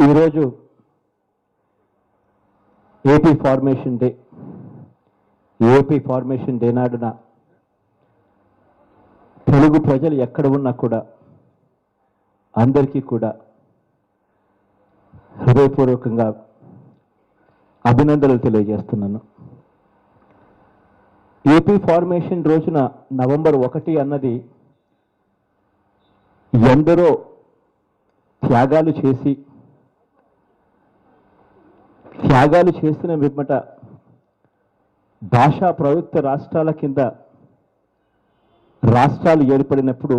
ఈరోజు AP formation day. AP formation day నాడున తెలుగు ప్రజలు ఎక్కడ ఉన్నా కూడా అందరికీ కూడా హృదయపూర్వకంగా అభినందనలు తెలియజేస్తున్నాను. ఏపీ ఫార్మేషన్ రోజున నవంబర్ 1 అన్నది ఎందరో త్యాగాలు చేసిన విమ్మట భాషా ప్రయుక్త రాష్ట్రాల కింద రాష్ట్రాలు ఏర్పడినప్పుడు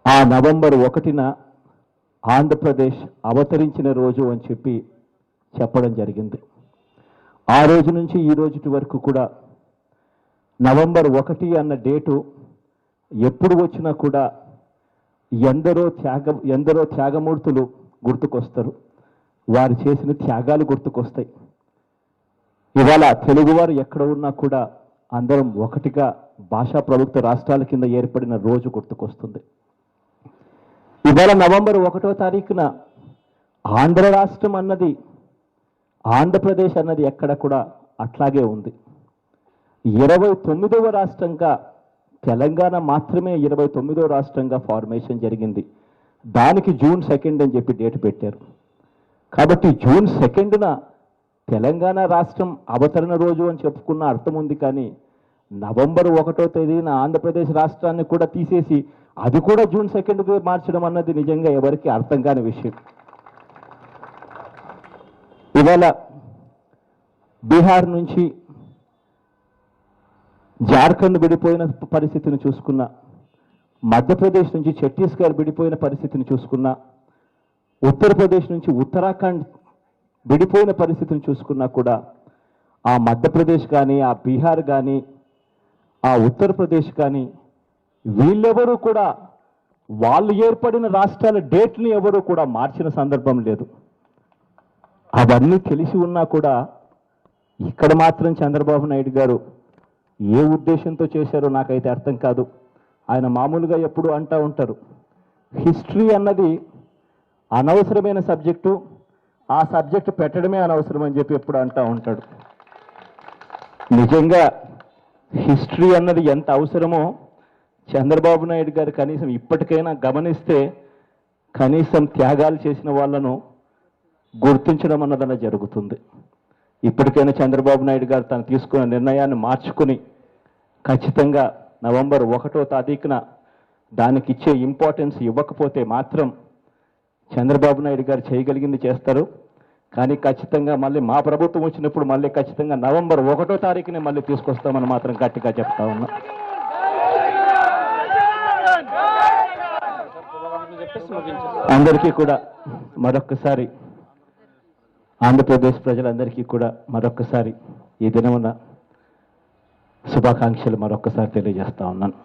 ఆ నవంబర్ 1న ఆంధ్రప్రదేశ్ అవతరించిన రోజు అని చెప్పడం జరిగింది. ఆ రోజు నుంచి ఈ రోజు వరకు కూడా నవంబర్ 1 అన్న డేటు ఎప్పుడు వచ్చినా కూడా ఎందరో త్యాగమూర్తులు గుర్తుకొస్తారు, వారు చేసిన త్యాగాలు గుర్తుకొస్తాయి. ఇవాళ తెలుగువారు ఎక్కడ ఉన్నా కూడా అందరం ఒకటిగా భాషా ప్రభుత్వ రాష్ట్రాల కింద ఏర్పడిన రోజు గుర్తుకొస్తుంది. ఇవాళ నవంబర్ 1వ తారీఖున ఆంధ్ర రాష్ట్రం అన్నది, ఆంధ్రప్రదేశ్ అన్నది ఎక్కడ కూడా అట్లాగే ఉంది. 29వ రాష్ట్రంగా తెలంగాణ మాత్రమే 29వ రాష్ట్రంగా ఫార్మేషన్ జరిగింది. దానికి జూన్ 2 అని చెప్పి డేట్ పెట్టారు. కాబట్టి జూన్ 2న తెలంగాణ రాష్ట్రం అవతరణ రోజు అని చెప్పుకున్న అర్థం ఉంది. కానీ నవంబర్ 1వ తేదీన ఆంధ్రప్రదేశ్ రాష్ట్రాన్ని కూడా తీసేసి అది కూడా జూన్ 2కు మార్చడం అన్నది నిజంగా ఎవరికి అర్థం కాని విషయం. ఇవాళ బీహార్ నుంచి జార్ఖండ్ విడిపోయిన పరిస్థితిని చూసుకున్నా, మధ్యప్రదేశ్ నుంచి ఛత్తీస్గఢ్ విడిపోయిన పరిస్థితిని చూసుకున్నా, ఉత్తరప్రదేశ్ నుంచి ఉత్తరాఖండ్ విడిపోయిన పరిస్థితిని చూసుకున్నా కూడా ఆ మధ్యప్రదేశ్ కానీ, ఆ బీహార్ కానీ, ఆ ఉత్తరప్రదేశ్ కానీ వీళ్ళెవరూ కూడా వాళ్ళు ఏర్పడిన రాష్ట్రాల డేట్ని ఎవరూ కూడా మార్చిన సందర్భం లేదు. అవన్నీ తెలిసి ఉన్నా కూడా ఇక్కడ మాత్రం చంద్రబాబు నాయుడు గారు ఏ ఉద్దేశంతో చేశారో నాకైతే అర్థం కాదు. ఆయన మామూలుగా ఎప్పుడు అంటూ ఉంటారు, హిస్టరీ అన్నది అనవసరమైన సబ్జెక్టు, ఆ సబ్జెక్టు పెట్టడమే అనవసరం అని చెప్పి ఎప్పుడు అంటూ ఉంటాడు. నిజంగా హిస్టరీ అన్నది ఎంత అవసరమో చంద్రబాబు నాయుడు గారు కనీసం ఇప్పటికైనా గమనిస్తే కనీసం త్యాగాలు చేసిన వాళ్ళను గుర్తించడం అన్నదన్న జరుగుతుంది. ఇప్పటికైనా చంద్రబాబు నాయుడు గారు తను తీసుకున్న నిర్ణయాన్ని మార్చుకుని ఖచ్చితంగా నవంబర్ 1వ తారీఖున దానికి ఇచ్చే ఇంపార్టెన్స్ ఇవ్వకపోతే మాత్రం చంద్రబాబు నాయుడు గారు చేయగలిగింది చేస్తారు. కానీ ఖచ్చితంగా మళ్ళీ మా ప్రభుత్వం వచ్చినప్పుడు మళ్ళీ ఖచ్చితంగా నవంబర్ 1వ తారీఖునే మళ్ళీ తీసుకొస్తామని మాత్రం గట్టిగా చెప్తా ఉన్నా. అందరికీ కూడా మరొక్కసారి, ఆంధ్రప్రదేశ్ ప్రజలందరికీ కూడా మరొక్కసారి ఈ దినమున శుభాకాంక్షలు మరొక్కసారి తెలియజేస్తా ఉన్నాను.